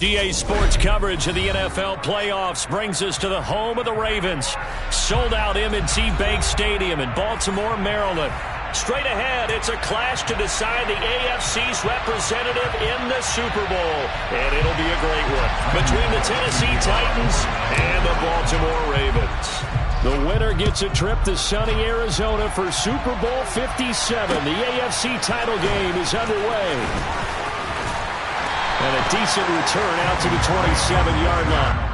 EA Sports coverage of the NFL playoffs brings us to the home of the Ravens. Sold out M&T Bank Stadium in Baltimore, Maryland. Straight ahead, it's a clash to decide the AFC's representative in the Super Bowl. And it'll be a great one between the Tennessee Titans and the Baltimore Ravens. The winner gets a trip to sunny Arizona for Super Bowl 57. The AFC title game is underway. And a decent return out to the 27-yard line.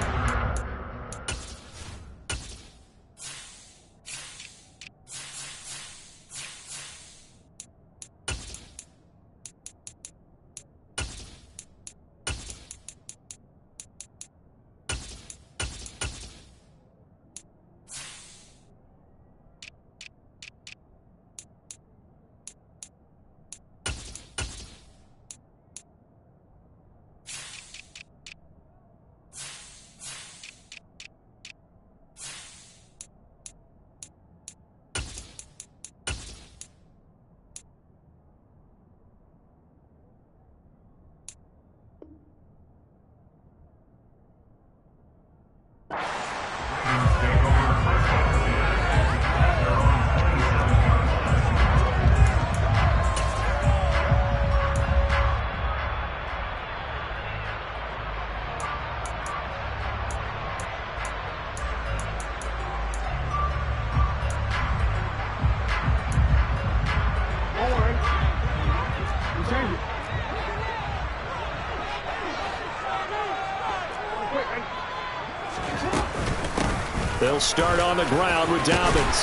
They'll start on the ground with Dobbins.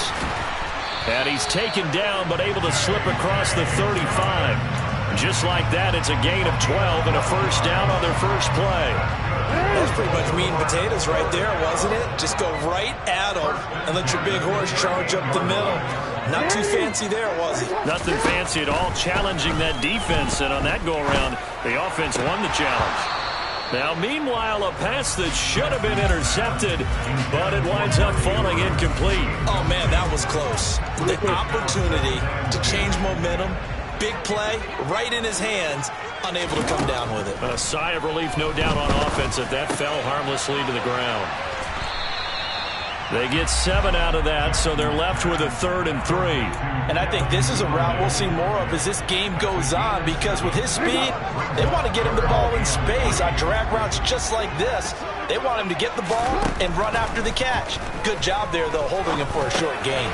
And he's taken down, but able to slip across the 35. Just like that, it's a gain of 12 and a first down on their first play. That's pretty much meat and potatoes right there, wasn't it? Just go right at them and let your big horse charge up the middle. Not too fancy there, was it? Nothing fancy at all, challenging that defense. And on that go-around, the offense won the challenge. Now, meanwhile, a pass that should have been intercepted, but it winds up falling incomplete. Oh, man, that was close. The opportunity to change momentum, big play, right in his hands, unable to come down with it. A sigh of relief, no doubt, on offense if that fell harmlessly to the ground. They get 7 out of that, so they're left with a 3rd and 3. And I think this is a route we'll see more of as this game goes on, because with his speed, they want to get him the ball in space on drag routes just like this. They want him to get the ball and run after the catch. Good job there, though, holding him for a short gain.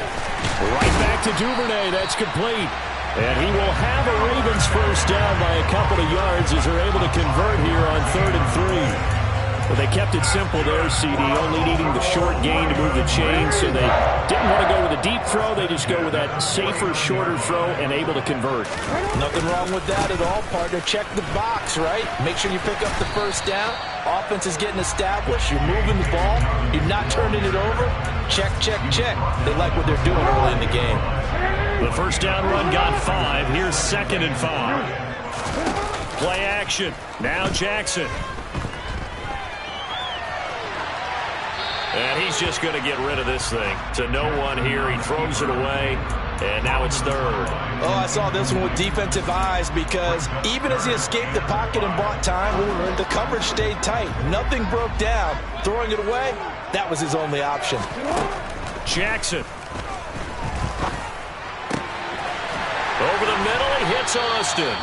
Right back to Duvernay. That's complete. And he will have a Ravens first down by a couple of yards as they're able to convert here on 3rd and 3. Well, they kept it simple there, CD, only needing the short gain to move the chain, so they didn't want to go with a deep throw. They just go with that safer, shorter throw and able to convert. Nothing wrong with that at all, partner. Check the box, right? Make sure you pick up the first down. Offense is getting established. You're moving the ball. You're not turning it over. Check, check, check. They like what they're doing early in the game. The first down run got 5. Here's 2nd and 5. Play action. Now Jackson. And he's just going to get rid of this thing. To no one here. He throws it away. And now it's 3rd. Oh, I saw this one with defensive eyes, because even as he escaped the pocket and bought time, the coverage stayed tight. Nothing broke down. Throwing it away, that was his only option. Jackson. Over the middle, he hits Austin.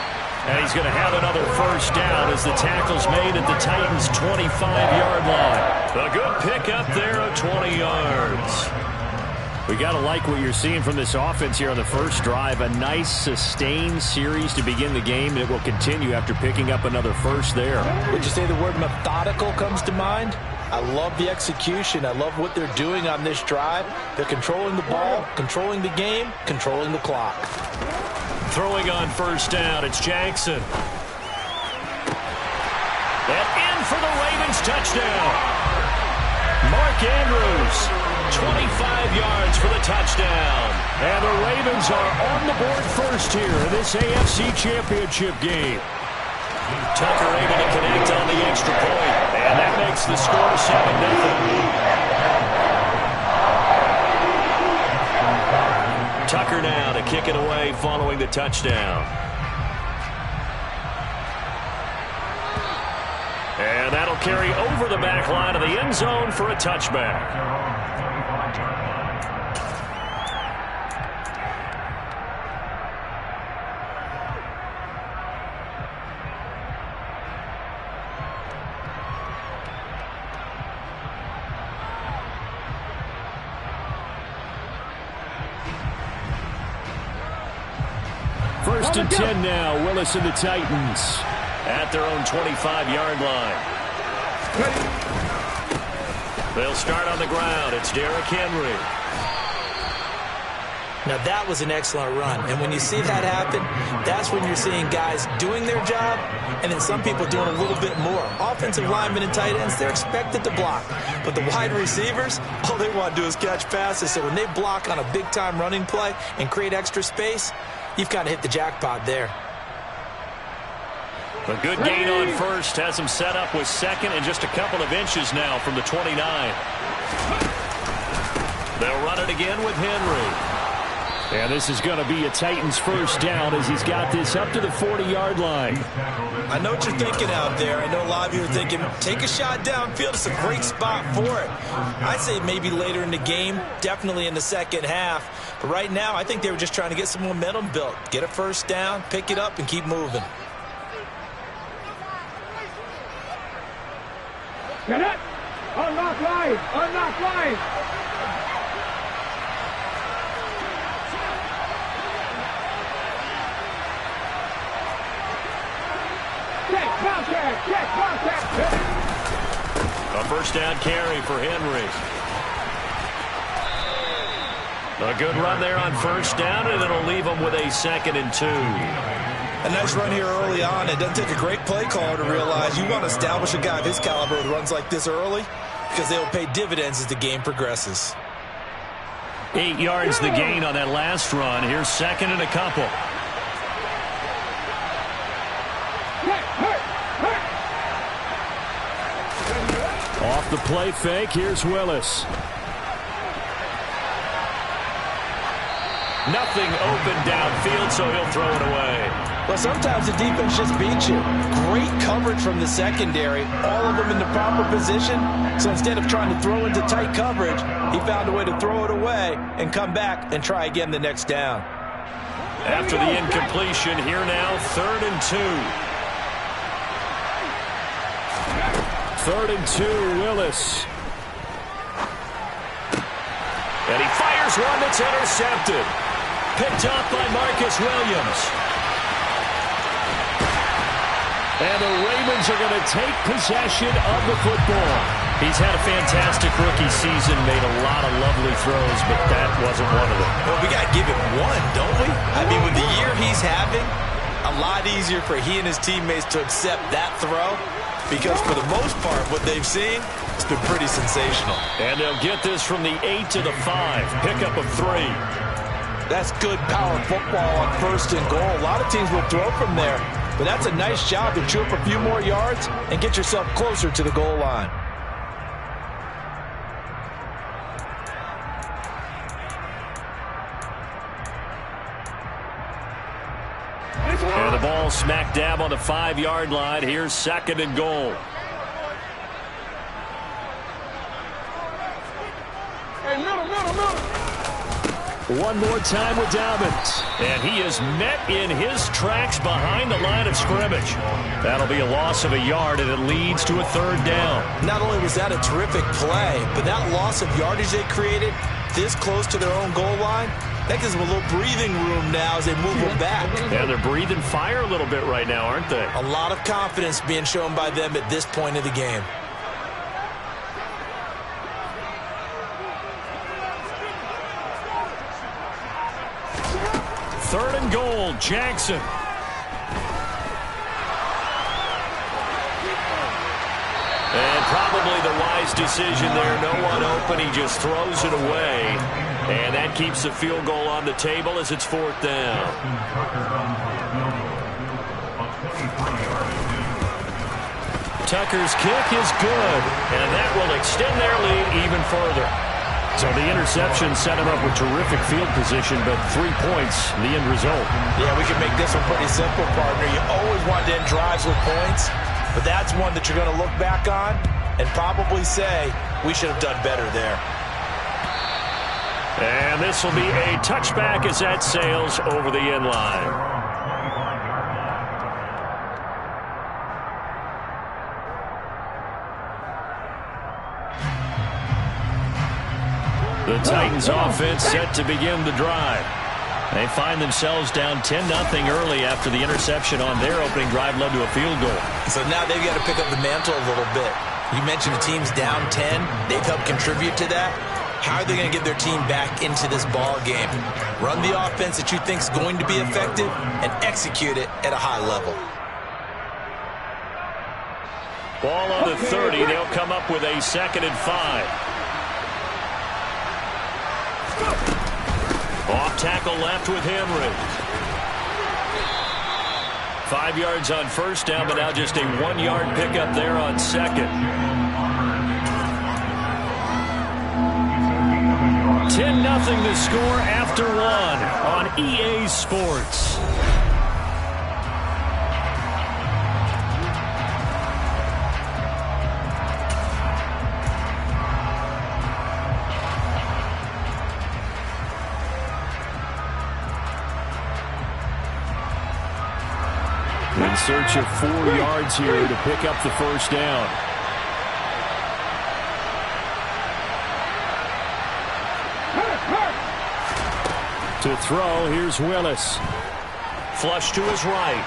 And he's going to have another first down as the tackle's made at the Titans' 25-yard line. A good pickup there of 20 yards. We got to like what you're seeing from this offense here on the first drive. A nice, sustained series to begin the game, and it will continue after picking up another first there. Would you say the word methodical comes to mind? I love the execution. I love what they're doing on this drive. They're controlling the ball, controlling the game, controlling the clock. Throwing on first down, it's Jackson. And in for the Ravens touchdown. Mark Andrews, 25 yards for the touchdown. And the Ravens are on the board first here in this AFC Championship game. Tucker able to connect on the extra point. And that makes the score 7-0. Tucker now to kick it away following the touchdown. And carry over the back line of the end zone for a touchback. First and 10 now. Willis and the Titans at their own 25-yard line. They'll start on the ground. It's Derrick Henry. Now that was an excellent run, and when you see that happen, that's when you're seeing guys doing their job and then some people doing a little bit more. Offensive linemen and tight ends, they're expected to block, but the wide receivers, all they want to do is catch passes. So when they block on a big-time running play and create extra space, you've kind of hit the jackpot there. A good gain on first has him set up with second and just a couple of inches now from the 29. They'll run it again with Henry. And this is going to be a Titans first down as he's got this up to the 40-yard line. I know what you're thinking out there. I know a lot of you are thinking, take a shot downfield. It's a great spot for it. I'd say maybe later in the game, definitely in the second half. But right now, I think they were just trying to get some momentum built. Get a first down, pick it up, and keep moving. Get it! Unlock line! Unlock line! A first down carry for Henry. A good run there on first down, and it'll leave him with a 2nd and 2. A nice run here early on. It doesn't take a great play caller to realize you want to establish a guy of his caliber with runs like this early because they will pay dividends as the game progresses. 8 yards the gain on that last run. Here's 2nd and a couple. Off the play fake, here's Willis. Nothing open downfield, so he'll throw it away. Well, sometimes the defense just beats you. Great coverage from the secondary, all of them in the proper position. So instead of trying to throw into tight coverage, he found a way to throw it away and come back and try again the next down. After the incompletion, here now, 3rd and 2. 3rd and 2, Willis. And he fires one that's intercepted. Picked up by Marcus Williams. And the Ravens are going to take possession of the football. He's had a fantastic rookie season, made a lot of lovely throws, but that wasn't one of them. Well, we got to give him one, don't we? I mean, with the year he's having, a lot easier for he and his teammates to accept that throw. Because for the most part, what they've seen, it's been pretty sensational. And they'll get this from the 8 to the 5. Pickup of 3. That's good power football on 1st and goal. A lot of teams will throw from there. But that's a nice job to chew up a few more yards and get yourself closer to the goal line. And the ball smack dab on the 5-yard line. Here's 2nd and goal. One more time with Dobbins. And he is met in his tracks behind the line of scrimmage. That'll be a loss of a yard, and it leads to a 3rd down. Not only was that a terrific play, but that loss of yardage they created this close to their own goal line, that gives them a little breathing room now as they move them back. Yeah, they're breathing fire a little bit right now, aren't they? A lot of confidence being shown by them at this point of the game. Third and goal, Jackson. And probably the wise decision there. No one open. He just throws it away. And that keeps the field goal on the table as it's 4th down. Tucker's kick is good. And that will extend their lead even further. So the interception set him up with terrific field position, but 3 points, the end result. Yeah, we can make this one pretty simple, partner. You always want to end drives with points. but that's one that you're going to look back on and probably say, we should have done better there. And this will be a touchback as that sails over the end line. The Titans offense set to begin the drive. They find themselves down 10-0 early after the interception on their opening drive led to a field goal. So now they've got to pick up the mantle a little bit. You mentioned the team's down 10. They've helped contribute to that. How are they going to get their team back into this ball game? Run the offense that you think is going to be effective and execute it at a high level. Ball on the 30. They'll come up with a 2nd and 5. Off tackle left with Henry. 5 yards on first down, but now just a 1-yard pickup there on second. 10-0 the score after 1 on EA Sports. In search of 4 yards here to pick up the first down. To throw, here's Willis. Flush to his right.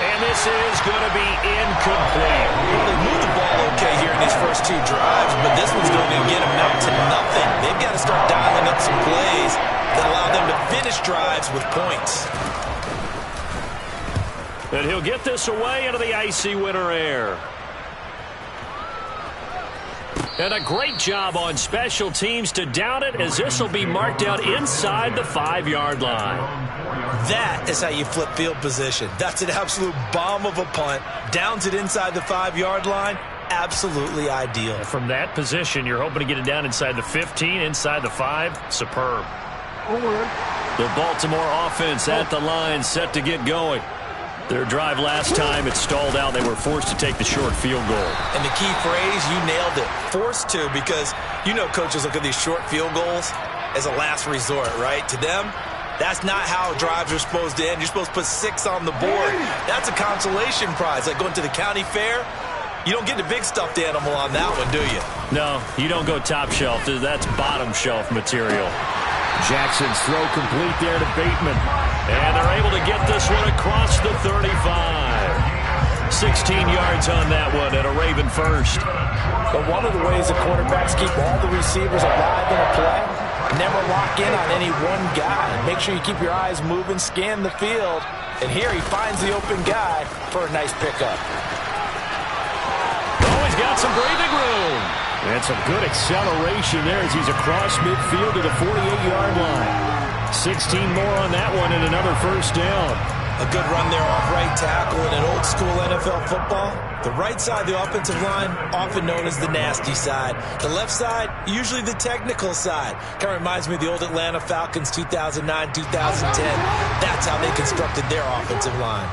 And this is going to be incomplete. Well, they moved the ball okay here in these first 2 drives, but this one's going to get them out to nothing. They've got to start dialing up some plays that allow them to finish drives with points. And he'll get this away into the icy winter air. And a great job on special teams to down it, as this will be marked out inside the 5-yard line. That is how you flip field position. That's an absolute bomb of a punt. Downs it inside the 5-yard line. Absolutely ideal. And from that position, you're hoping to get it down inside the 15, inside the 5. Superb. The Baltimore offense at the line, set to get going. Their drive last time, it stalled out. They were forced to take the short field goal. And the key phrase, you nailed it. Forced to, because you know coaches look at these short field goals as a last resort, right? To them, that's not how drives are supposed to end. You're supposed to put 6 on the board. That's a consolation prize. Like going to the county fair, you don't get the big stuffed animal on that one, do you? No, you don't go top shelf. That's bottom shelf material. Jackson's throw complete there to Bateman. And they're able to get this one across the 35. 16 yards on that one and a Raven first. But one of the ways the quarterbacks keep all the receivers alive in a play, never lock in on any one guy. Make sure you keep your eyes moving, scan the field. And here he finds the open guy for a nice pickup. Oh, he's got some breathing room. And some good acceleration there as he's across midfield to the 48-yard line. 16 more on that one and another first down. A good run there off right tackle in an old school NFL football. The right side of the offensive line, often known as the nasty side. The left side, usually the technical side. Kind of reminds me of the old Atlanta Falcons 2009, 2010. That's how they constructed their offensive line.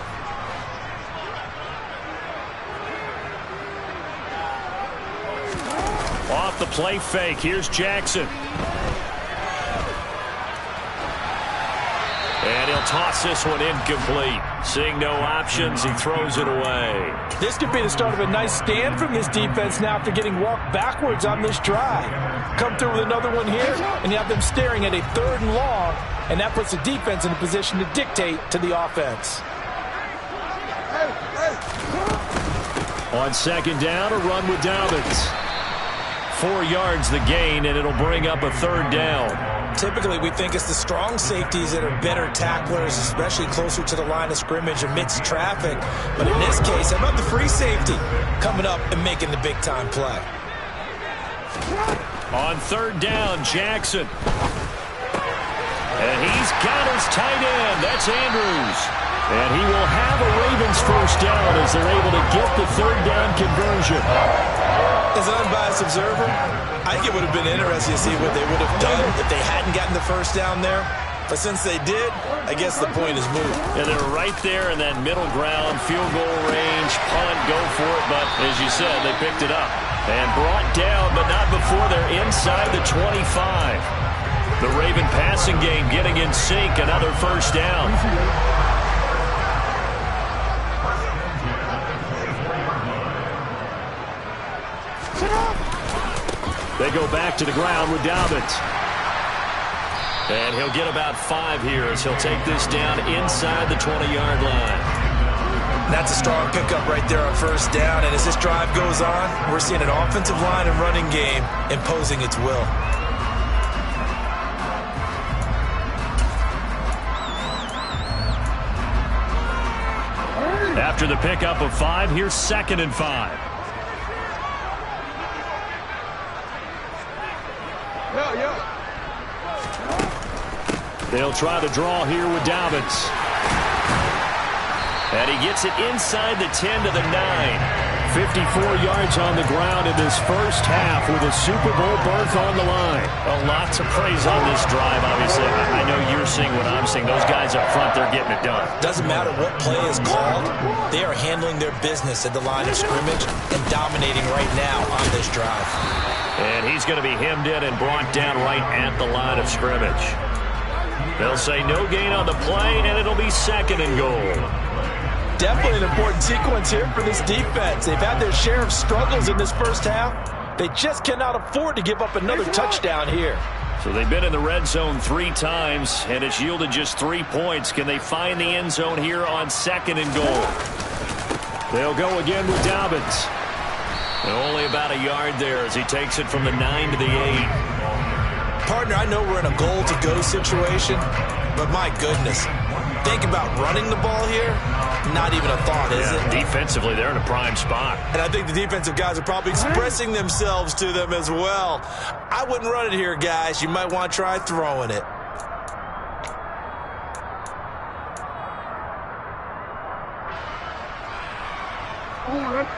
Off the play fake, here's Jackson. And he'll toss this one incomplete. Seeing no options, he throws it away. This could be the start of a nice stand from this defense now after getting walked backwards on this drive. Come through with another one here, and you have them staring at a 3rd and long, and that puts the defense in a position to dictate to the offense. On 2nd down, a run with Dobbins. 4 yards the gain, and it'll bring up a 3rd down. Typically, we think it's the strong safeties that are better tacklers, especially closer to the line of scrimmage amidst traffic. But in this case, how about the free safety coming up and making the big-time play? On 3rd down, Jackson. And he's got his tight end. That's Andrews. And he will have a Ravens first down as they're able to get the 3rd down conversion. As an unbiased observer, I think it would have been interesting to see what they would have done if they hadn't gotten the first down there. But since they did, I guess the point is moot. And they're right there in that middle ground, field goal range, punt, go for it. But as you said, they picked it up. And brought down, but not before they're inside the 25. The Raven passing game getting in sync, another first down. They go back to the ground with Dobbins. And he'll get about 5 here as he'll take this down inside the 20-yard line. That's a strong pickup right there on first down. And as this drive goes on, we're seeing an offensive line and running game imposing its will. After the pickup of 5, here's 2nd and 5. They'll try the draw here with Dobbins. And he gets it inside the 10 to the 9. 54 yards on the ground in this first half with a Super Bowl berth on the line. A lot to praise on this drive, obviously. I know you're seeing what I'm seeing. Those guys up front, they're getting it done. Doesn't matter what play is called. They are handling their business at the line of scrimmage and dominating right now on this drive. And he's going to be hemmed in and brought down right at the line of scrimmage. They'll say no gain on the play, and it'll be 2nd and goal. Definitely an important sequence here for this defense. They've had their share of struggles in this first half. They just cannot afford to give up another touchdown here. So they've been in the red zone 3 times, and it's yielded just 3 points. Can they find the end zone here on 2nd and goal? They'll go again with Dobbins. And only about a yard there as he takes it from the 9 to the 8. Partner, I know we're in a goal-to-go situation, but my goodness. Think about running the ball here. Not even a thought, is it? Defensively, they're in a prime spot. And I think the defensive guys are probably expressing themselves to them as well. I wouldn't run it here, guys. You might want to try throwing it.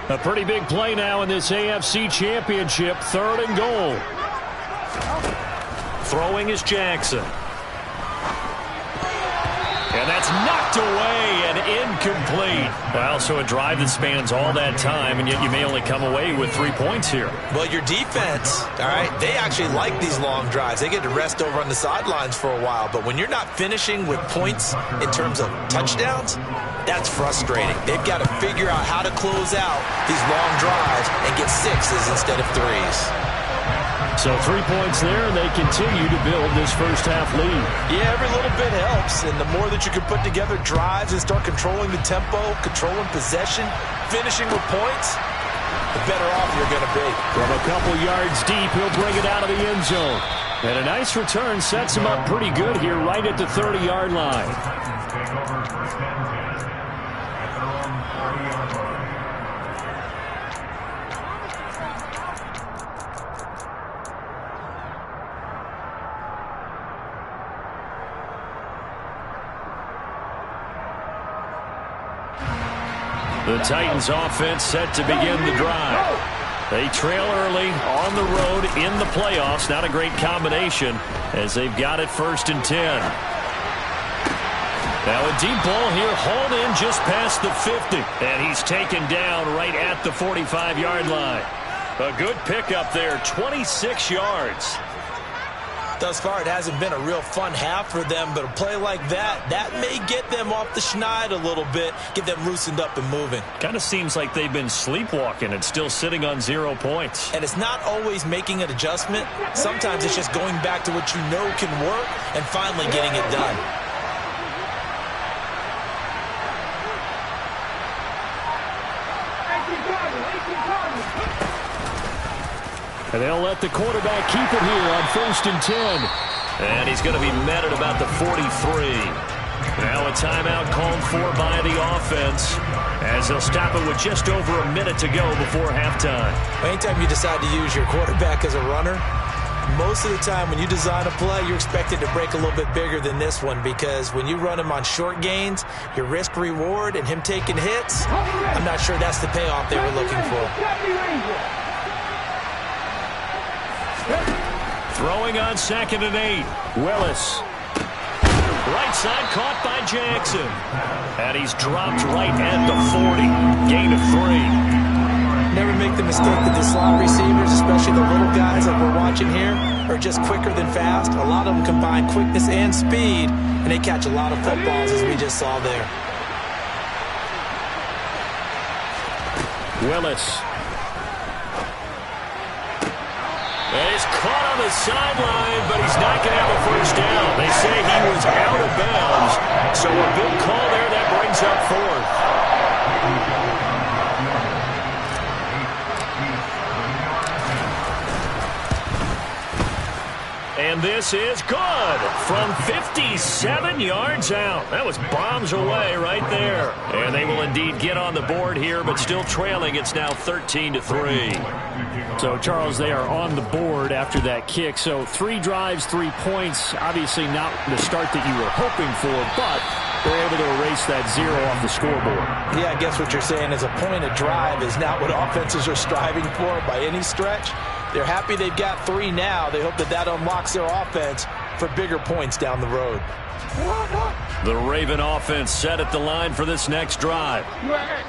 A pretty big play now in this AFC Championship. 3rd and goal. Throwing is Jackson. And that's knocked away and incomplete. Well, so a drive that spans all that time, and yet you may only come away with 3 points here. Well, your defense, all right, they actually like these long drives. They get to rest over on the sidelines for a while. But when you're not finishing with points in terms of touchdowns, that's frustrating. They've got to figure out how to close out these long drives and get 6s instead of 3s. So 3 points there, and they continue to build this first half lead. Yeah, every little bit helps, and the more that you can put together drives and start controlling the tempo, controlling possession, finishing with points, the better off you're going to be. From a couple yards deep, he'll bring it out of the end zone. And a nice return sets him up pretty good here right at the 30-yard line. The Titans offense set to begin the drive. They trail early on the road in the playoffs. Not a great combination as they've got it 1st and 10. Now a deep ball here hauled in just past the 50. And he's taken down right at the 45-yard line. A good pickup there, 26 yards. Thus far, it hasn't been a real fun half for them, but a play like that may get them off the schneid a little bit, get them loosened up and moving. Kind of seems like they've been sleepwalking and still sitting on 0 points. And it's not always making an adjustment. Sometimes it's just going back to what you know can work and finally getting it done. And they'll let the quarterback keep it here on 1st and 10. And he's going to be met at about the 43. Now a timeout called for by the offense as they'll stop it with just over a minute to go before halftime. Anytime you decide to use your quarterback as a runner, most of the time when you design a play, you're expected to break a little bit bigger than this one because when you run him on short gains, your risk-reward and him taking hits, I'm not sure that's the payoff they were looking for. Throwing on 2nd and 8. Willis. inside, caught by Jackson. And he's dropped right at the 40. Gain of 3. Never make the mistake that the slot receivers, especially the little guys like we're watching here, are just quicker than fast. A lot of them combine quickness and speed, and they catch a lot of footballs, as we just saw there. Willis. He's caught on the sideline, but he's not going to have a first down. They say he was out of bounds, so a big call there that brings up 4th. And this is good from 57 yards out. That was bombs away right there. And they will indeed get on the board here, but still trailing. It's now 13-3. So, Charles, they are on the board after that kick. So 3 drives, 3 points. Obviously not the start that you were hoping for, but they're able to erase that 0 off the scoreboard. Yeah, I guess what you're saying is a point of drive is not what offenses are striving for by any stretch. They're happy they've got 3 now. They hope that that unlocks their offense for bigger points down the road. The Raven offense set at the line for this next drive.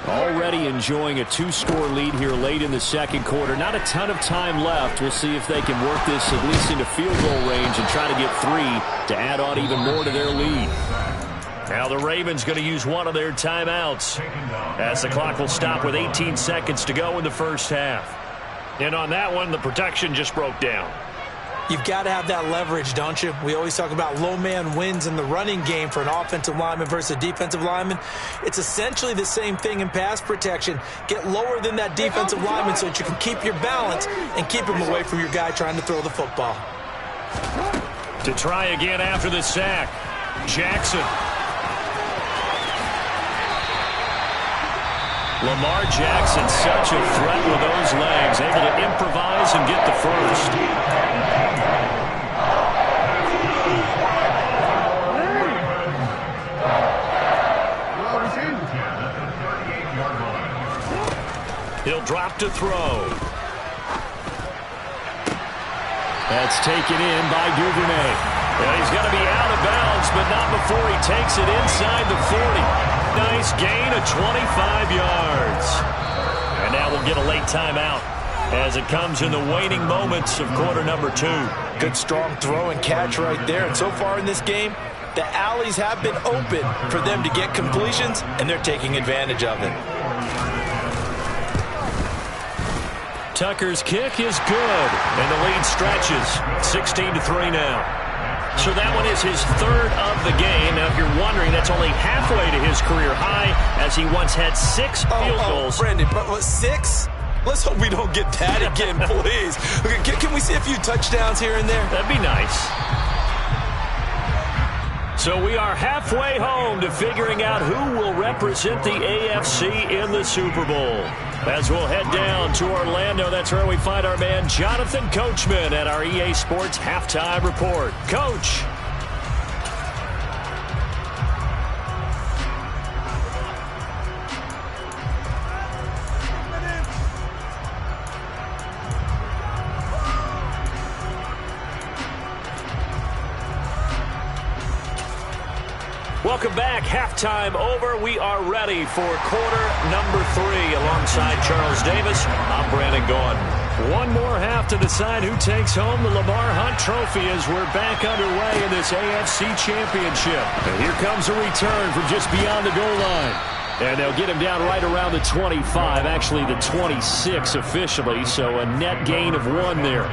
Already enjoying a 2-score lead here late in the second quarter. Not a ton of time left. We'll see if they can work this at least into field goal range and try to get 3 to add on even more to their lead. Now the Ravens going to use one of their timeouts as the clock will stop with 18 seconds to go in the first half. And on that one, the protection just broke down. You've got to have that leverage, don't you? We always talk about low man wins in the running game for an offensive lineman versus a defensive lineman. It's essentially the same thing in pass protection. Get lower than that defensive lineman so that you can keep your balance and keep him away from your guy trying to throw the football. To try again after the sack, Jackson. Lamar Jackson, such a threat with those legs, able to improvise and get the first. He'll drop to throw. That's taken in by Duvernay. Yeah, he's going to be out of bounds, but not before he takes it inside the 40. Nice gain of 25 yards. And now we'll get a late timeout as it comes in the waning moments of quarter number 2. Good strong throw and catch right there. And so far in this game, the alleys have been open for them to get completions, and they're taking advantage of it. Tucker's kick is good, and the lead stretches 16-3 now. So that one is his 3rd of the game. Now, if you're wondering, that's only halfway to his career high, as he once had 6 field goals. Brandon, but what, 6? Let's hope we don't get that again, please. Okay, can we see a few touchdowns here and there? That'd be nice. So we are halfway home to figuring out who will represent the AFC in the Super Bowl. As we'll head down to Orlando, that's where we find our man Jonathan Coachman at our EA Sports Halftime Report. Coach. Welcome back. Halftime over. We are ready for quarter number 3. Alongside Charles Davis, I'm Brandon Gaudin. One more half to decide who takes home the Lamar Hunt Trophy as we're back underway in this AFC Championship. And here comes a return from just beyond the goal line. And they'll get him down right around the 25, actually the 26 officially, so a net gain of 1 there.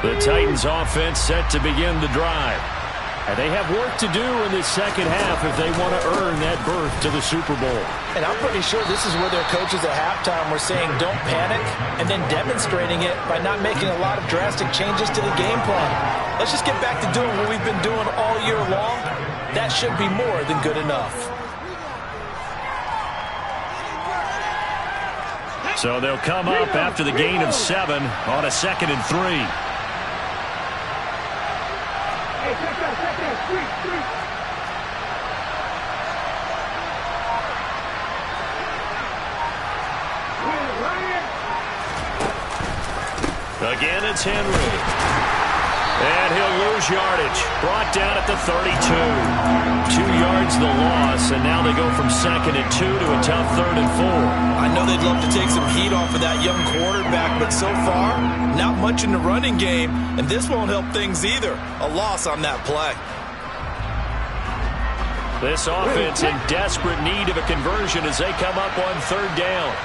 The Titans offense set to begin the drive. And they have work to do in this second half if they want to earn that berth to the Super Bowl. And I'm pretty sure this is where their coaches at halftime were saying don't panic, and then demonstrating it by not making a lot of drastic changes to the game plan. Let's just get back to doing what we've been doing all year long. That should be more than good enough. So they'll come up after the gain of 7 on a 2nd and 3. Again, it's Henry. And he'll lose yardage. Brought down at the 32. 2 yards the loss, and now they go from 2nd and 2 to a tough 3rd and 4. I know they'd love to take some heat off of that young quarterback, but so far, not much in the running game, and this won't help things either. A loss on that play. This offense in desperate need of a conversion as they come up on 3rd down.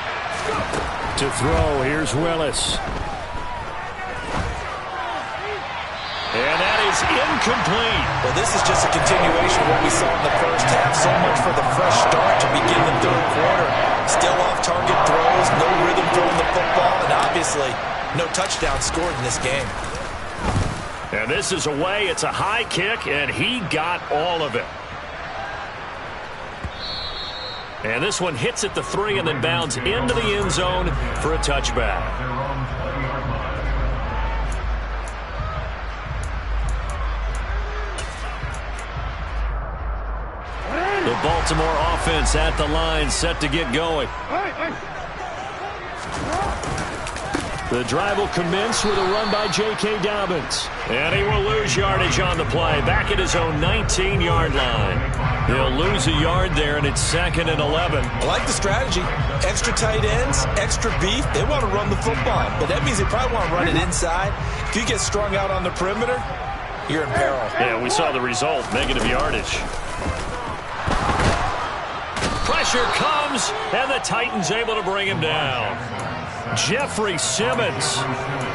To throw, here's Willis. And that is incomplete. Well, this is just a continuation of what we saw in the first half. So much for the fresh start to begin the 3rd quarter. Still off-target throws, no rhythm throwing the football, and obviously no touchdown scored in this game. And this is away. It's a high kick, and he got all of it. And this one hits at the 3 and then bounds into the end zone for a touchback. The Baltimore offense at the line, set to get going. The drive will commence with a run by J.K. Dobbins. And he will lose yardage on the play, back at his own 19-yard line. He'll lose a yard there, and it's 2nd and 11. I like the strategy. Extra tight ends, extra beef. They want to run the football, but that means they probably want to run it inside. If you get strung out on the perimeter, you're in peril. Yeah, we saw the result, negative yardage. Pressure comes, and the Titans able to bring him down. Jeffrey Simmons.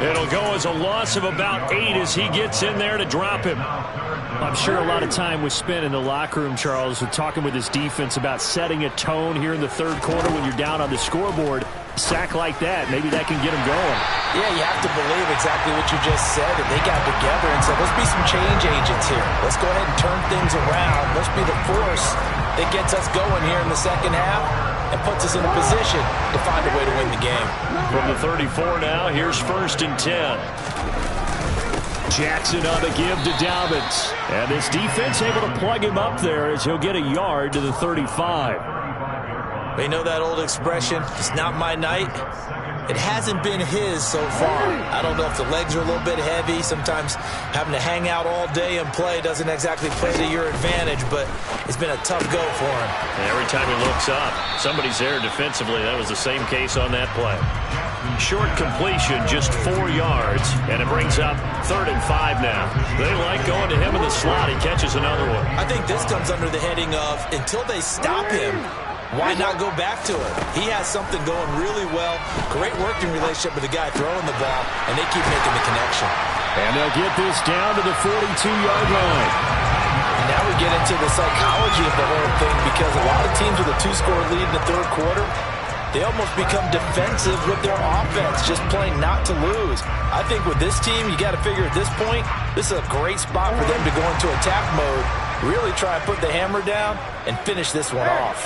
It'll go as a loss of about 8 as he gets in there to drop him. I'm sure a lot of time was spent in the locker room, Charles, with talking with his defense about setting a tone here in the 3rd quarter when you're down on the scoreboard. A sack like that, maybe that can get him going. Yeah, you have to believe exactly what you just said. And they got together and said, let's be some change agents here. Let's go ahead and turn things around. Let's be the force that gets us going here in the 2nd half and puts us in a position to find a way to win the game. From the 34 now, here's 1st and 10. Jackson on the give to Dobbins. And this defense able to plug him up there as he'll get a yard to the 35. They know that old expression, it's not my night. It hasn't been his so far. I don't know if the legs are a little bit heavy. Sometimes having to hang out all day and play doesn't exactly play to your advantage, but it's been a tough go for him. And every time he looks up, somebody's there defensively. That was the same case on that play. Short completion, just 4 yards, and it brings up 3rd and 5 now. They like going to him in the slot. He catches another one. I think this comes under the heading of, until they stop him, why not go back to it? He has something going really well. Great working relationship with the guy throwing the ball, and they keep making the connection. And they'll get this down to the 42-yard line. Now we get into the psychology of the whole thing, because a lot of teams with a 2-score lead in the 3rd quarter, they almost become defensive with their offense, just playing not to lose. I think with this team, you got to figure at this point, this is a great spot for them to go into attack mode, really try and put the hammer down and finish this one off.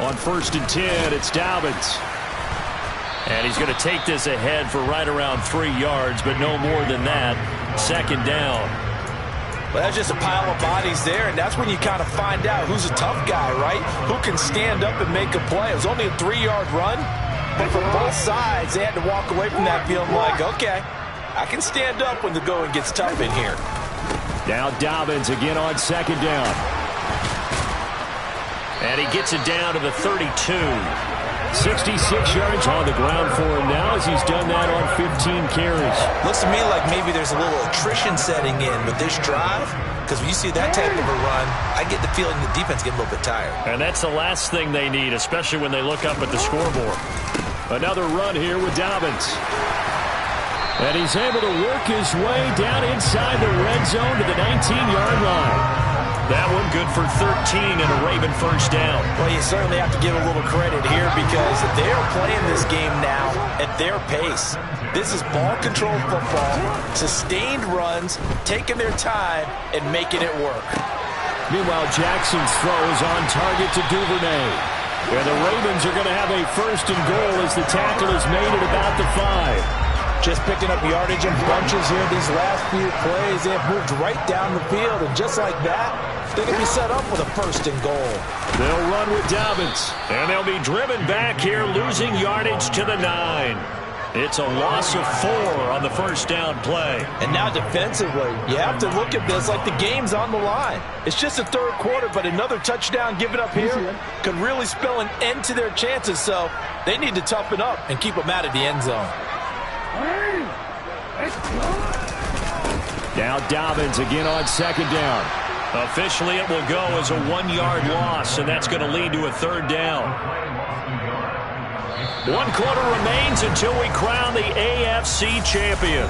On 1st and 10, it's Dobbins. And he's going to take this ahead for right around 3 yards, but no more than that. 2nd down. Well, that's just a pile of bodies there, and that's when you kind of find out who's a tough guy, right? Who can stand up and make a play. It was only a 3-yard run, but for both sides, they had to walk away from that feeling like, okay, I can stand up when the going gets tough in here. Now Dobbins again on 2nd down. And he gets it down to the 32. 66 yards on the ground for him now as he's done that on 15 carries. Looks to me like maybe there's a little attrition setting in with this drive, because when you see that type of a run, I get the feeling the defense getting a little bit tired. And that's the last thing they need, especially when they look up at the scoreboard. Another run here with Dobbins. And he's able to work his way down inside the red zone to the 19-yard line. That one good for 13 and a Raven 1st down. Well, you certainly have to give a little credit here, because they are playing this game now at their pace. This is ball control football, sustained runs, taking their time and making it work. Meanwhile, Jackson's throw is on target to Duvernay. And the Ravens are going to have a 1st and goal as the tackle is made at about the 5. Just picking up yardage in bunches here these last few plays. They have moved right down the field, and just like that, they're going to be set up with a 1st and goal. They'll run with Dobbins, and they'll be driven back here, losing yardage to the 9. It's a loss of 4 on the first down play. And now defensively, you have to look at this like the game's on the line. It's just the third quarter, but another touchdown given up here could really spell an end to their chances. So they need to toughen up and keep them out of the end zone. Now Dobbins again on second down. Officially, it will go as a 1-yard loss, and that's going to lead to a third down. 1 quarter remains until we crown the AFC champion.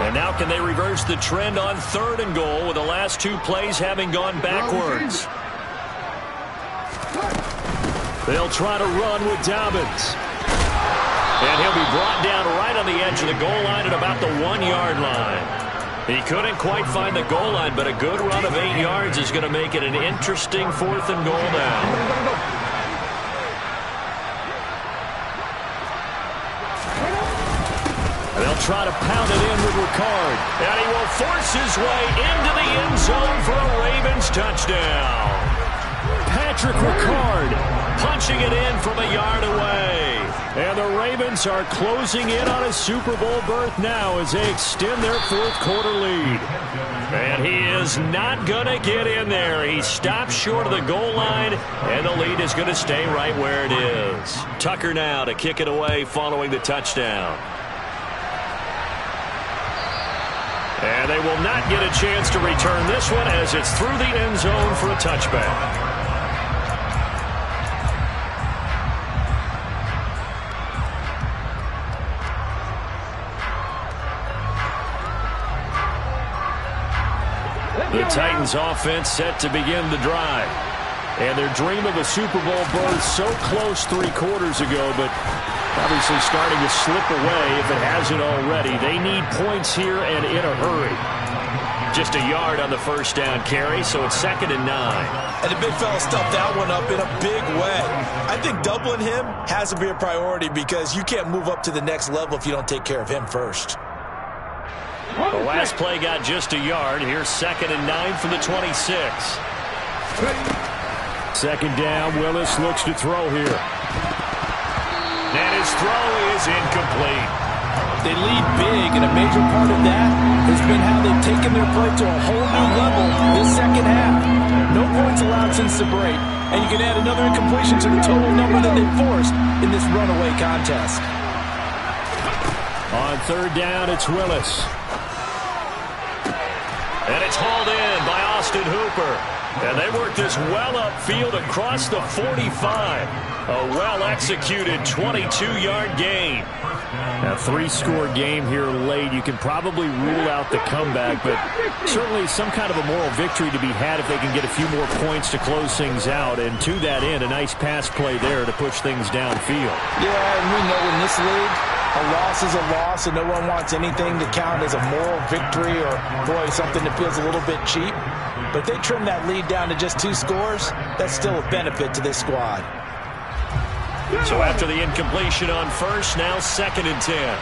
And now can they reverse the trend on 3rd and goal with the last 2 plays having gone backwards? They'll try to run with Dobbins. And he'll be brought down right on the edge of the goal line at about the 1-yard line. He couldn't quite find the goal line, but a good run of 8 yards is going to make it an interesting 4th and goal now. They'll try to pound it in with Ricard. And he will force his way into the end zone for a Ravens touchdown. Patrick Ricard punching it in from a yard away. And the Ravens are closing in on a Super Bowl berth now as they extend their 4th quarter lead. And he is not going to get in there. He stops short of the goal line, and the lead is going to stay right where it is. Tucker now to kick it away following the touchdown. And they will not get a chance to return this one as it's through the end zone for a touchback. The Titans offense set to begin the drive. And their dream of a Super Bowl berth so close 3 quarters ago, but obviously starting to slip away if it hasn't already. They need points here and in a hurry. Just a yard on the first down carry, so it's 2nd and 9. And the big fella stuffed that one up in a big way. I think doubling him has to be a priority because you can't move up to the next level if you don't take care of him first. The last play got just a yard. Here's 2nd and 9 from the 26. 2nd down, Willis looks to throw here. And his throw is incomplete. They lead big, and a major part of that has been how they've taken their play to a whole new level this second half. No points allowed since the break, and you can add another incompletion to the total number that they forced in this runaway contest. On 3rd down, it's Willis. And it's hauled in by Austin Hooper. And they work this well upfield across the 45. A well-executed 22-yard gain. A 3-score game here late. You can probably rule out the comeback, but certainly some kind of a moral victory to be had if they can get a few more points to close things out. And to that end, a nice pass play there to push things downfield. Yeah, and we know in this league, a loss is a loss, and no one wants anything to count as a moral victory or, boy, something that feels a little bit cheap. But if they trim that lead down to just 2 scores, that's still a benefit to this squad. So after the incompletion on first, now 2nd and 10.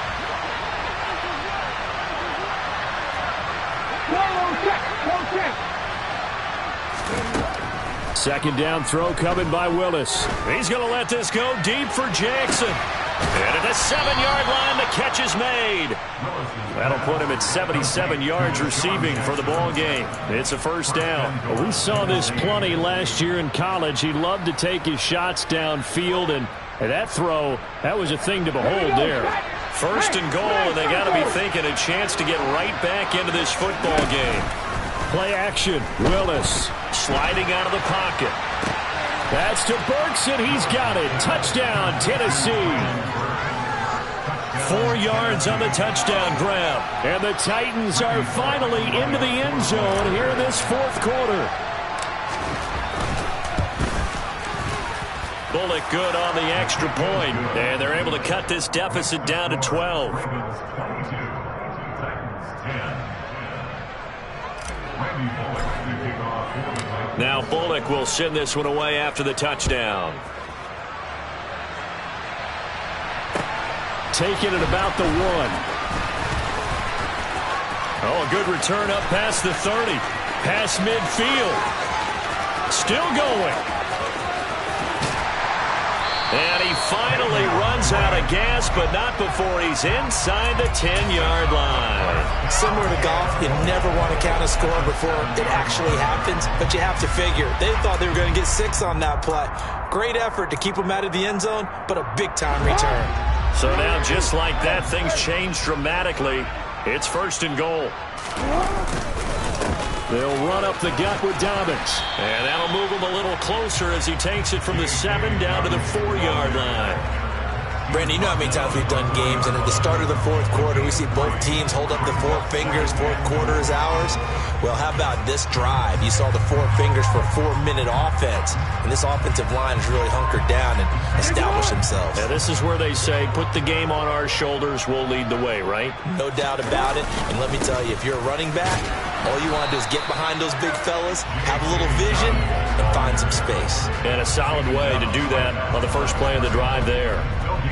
Second down throw coming by Willis. He's going to let this go deep for Jackson. And at the 7-yard line, the catch is made. That'll put him at 77 yards receiving for the ball game. It's a first down. Well, we saw this plenty last year in college. He loved to take his shots downfield, and that throw, that was a thing to behold there. First and goal, and they got to be thinking a chance to get right back into this football game. Play action. Willis sliding out of the pocket. That's to Burks, and he's got it. Touchdown, Tennessee. 4 yards on the touchdown grab. And the Titans are finally into the end zone here in this 4th quarter. Bullock good on the extra point, and they're able to cut this deficit down to 12. Now Bullock will send this one away after the touchdown. taken at about the 1. Oh, a good return up past the 30. Past midfield. Still going. And he finally runs out of gas, but not before he's inside the 10-yard line. Similar to golf, you never want to count a score before it actually happens, but you have to figure. They thought they were going to get 6 on that play. Great effort to keep them out of the end zone, but a big-time return. So now, just like that, things change dramatically. It's 1st and goal. They'll run up the gut with Dobbins. And that'll move him a little closer as he takes it from the 7 down to the 4-yard line. Brandon, you know how many times we've done games, and at the start of the 4th quarter, we see both teams hold up the 4 fingers, 4th quarter is ours. Well, how about this drive? You saw the 4 fingers for a 4-minute offense, and this offensive line has really hunkered down and established themselves. Yeah, this is where they say, put the game on our shoulders, we'll lead the way, right? No doubt about it, and let me tell you, if you're a running back, all you want to do is get behind those big fellas, have a little vision, and find some space. And a solid way to do that on the first play of the drive there.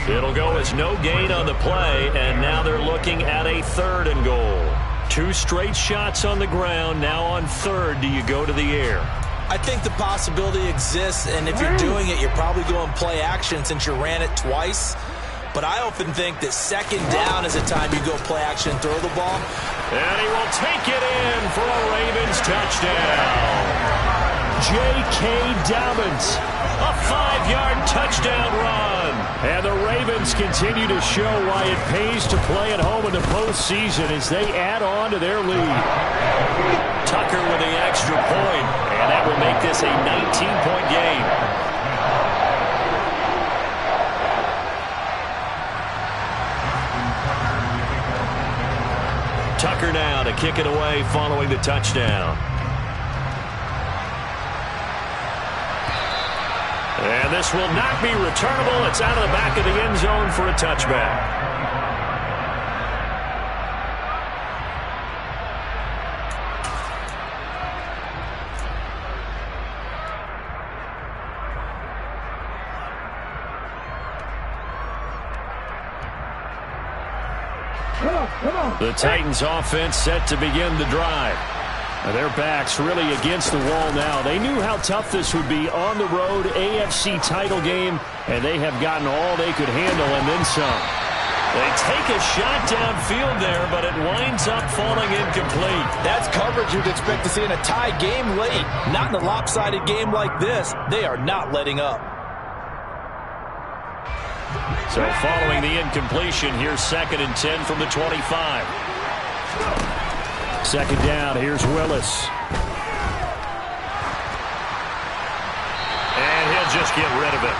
It'll go as no gain on the play, and now they're looking at a 3rd and goal. 2 straight shots on the ground. Now on 3rd, do you go to the air? I think the possibility exists, and if you're doing it, you're probably going play action since you ran it twice. But I often think that 2nd down is the time you go play action and throw the ball. And he will take it in for a Ravens touchdown. J.K. Dobbins, a 5-yard touchdown run. And the Ravens continue to show why it pays to play at home in the postseason as they add on to their lead. Tucker with the extra point, and that will make this a 19-point game. Tucker now to kick it away following the touchdown. And this will not be returnable. It's out of the back of the end zone for a touchback. The Titans offense set to begin the drive. Their backs really against the wall now. They knew how tough this would be on the road, AFC title game, and they have gotten all they could handle and then some. They take a shot downfield there, but it winds up falling incomplete. That's coverage you'd expect to see in a tie game late. Not in a lopsided game like this. They are not letting up. So following the incompletion, here's 2nd and 10 from the 25. 2nd down, here's Willis. And he'll just get rid of it.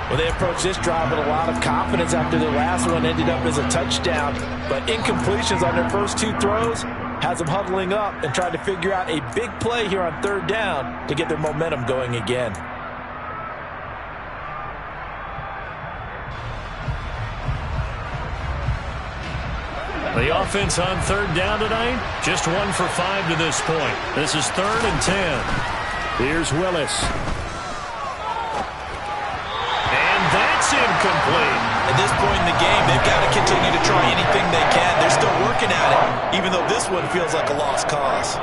Well, they approached this drive with a lot of confidence after their last one ended up as a touchdown. But incompletions on their first 2 throws has them huddling up and trying to figure out a big play here on 3rd down to get their momentum going again. The offense on 3rd down tonight, just 1 for 5 to this point. This is 3rd and 10. Here's Willis. And that's incomplete. At this point in the game, they've got to continue to try anything they can. They're still working at it, even though this one feels like a lost cause.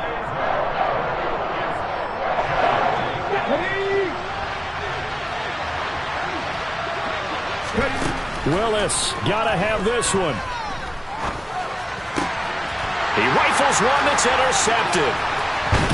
Willis, gotta have this one. He rifles one that's intercepted.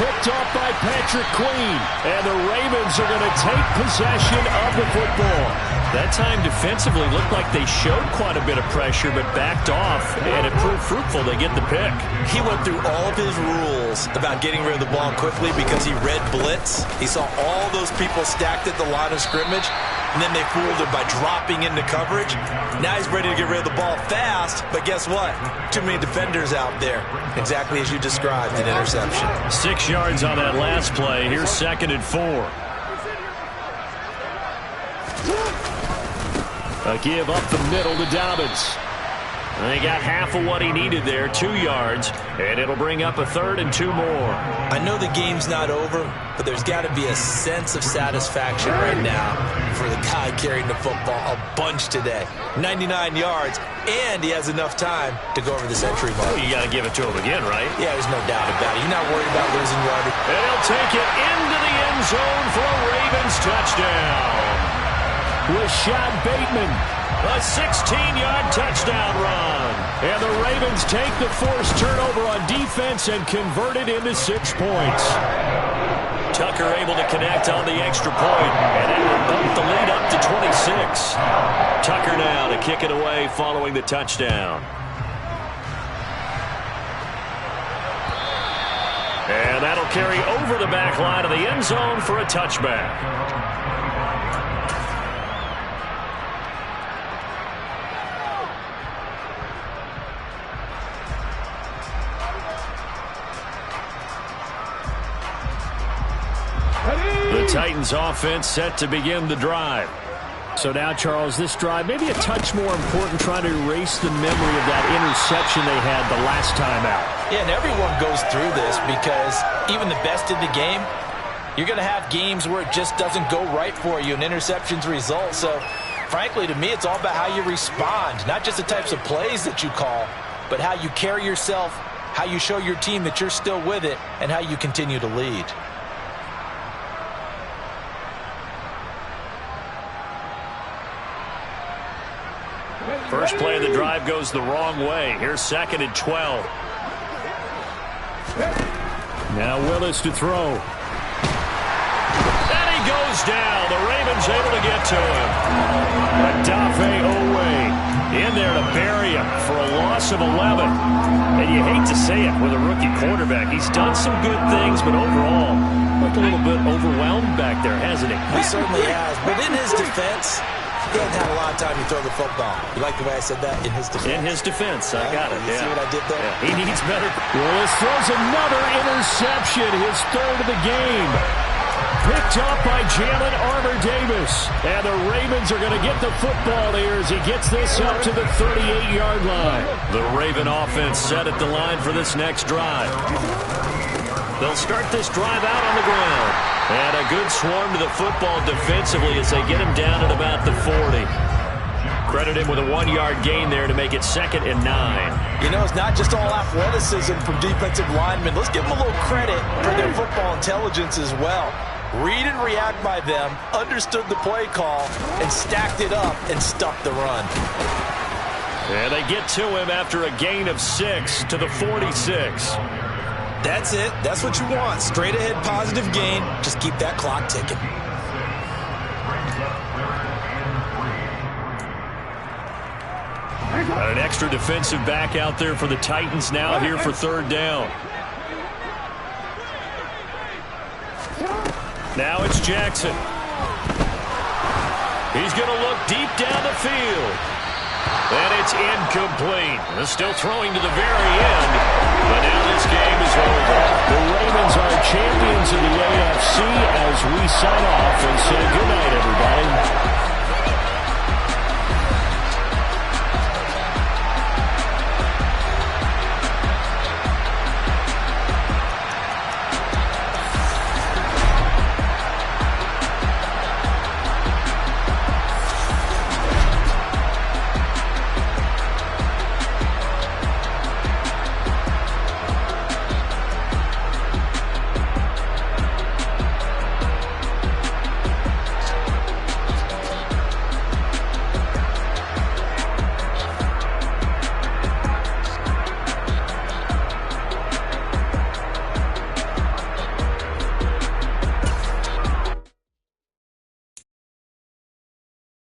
Picked off by Patrick Queen. And the Ravens are going to take possession of the football. That time defensively looked like they showed quite a bit of pressure but backed off, and it proved fruitful. They get the pick. He went through all of his rules about getting rid of the ball quickly because he read blitz. He saw all those people stacked at the line of scrimmage, and then they fooled him by dropping into coverage. Now he's ready to get rid of the ball fast, but guess what? Too many defenders out there. Exactly as you described, an interception. 6 yards on that last play. Here's 2nd and 4. A give up the middle to Dobbins. He got half of what he needed there, 2 yards, and it'll bring up a 3rd and 2 more. I know the game's not over, but there's got to be a sense of satisfaction right now for the guy carrying the football a bunch today. 99 yards, and he has enough time to go over the century mark. Well, you got to give it to him again, right? Yeah, there's no doubt about it. You're not worried about losing yardage. And he'll take it into the end zone for a Ravens touchdown. Rashad Bateman. A 16-yard touchdown run. And the Ravens take the forced turnover on defense and convert it into 6 points. Tucker able to connect on the extra point, and that will bump the lead up to 26. Tucker now to kick it away following the touchdown. And that'll carry over the back line of the end zone for a touchback. The Titans offense set to begin the drive. So now, Charles, this drive maybe a touch more important, trying to erase the memory of that interception they had the last time out. Yeah, and everyone goes through this because even the best in the game, you're going to have games where it just doesn't go right for you and interceptions result. So, frankly, to me, it's all about how you respond, not just the types of plays that you call, but how you carry yourself, how you show your team that you're still with it, and how you continue to lead. First play of the drive goes the wrong way. Here's 2nd and 12. Now Willis to throw. And he goes down. The Ravens able to get to him. Adafe Owe in there to bury him for a loss of 11. And you hate to say it with a rookie quarterback. He's done some good things, but overall, looked a little bit overwhelmed back there, hasn't he? He certainly has. But in his defense, he hasn't had a lot of time to throw the football. You like the way I said that? In his defense. In his defense. I got it. You see what I did there? Yeah. He needs better. Willis throws another interception, his 3rd of the game. Picked up by Jalen Armour-Davis. And the Ravens are going to get the football here as he gets this up to the 38-yard line. The Raven offense set at the line for this next drive. They'll start this drive out on the ground. And a good swarm to the football defensively as they get him down at about the 40. Credit him with a 1-yard gain there to make it 2nd and 9. You know, it's not just all athleticism from defensive linemen. Let's give them a little credit for their football intelligence as well. Read and react by them, understood the play call, and stacked it up and stuffed the run. And they get to him after a gain of 6 to the 46. That's it. That's what you want. Straight ahead positive gain. Just keep that clock ticking. An extra defensive back out there for the Titans now here for 3rd down. Now it's Jackson. He's going to look deep down the field. And it's incomplete. They're still throwing to the very end. But now this game is over. The Ravens are champions of the AFC as we sign off and say goodnight, everybody.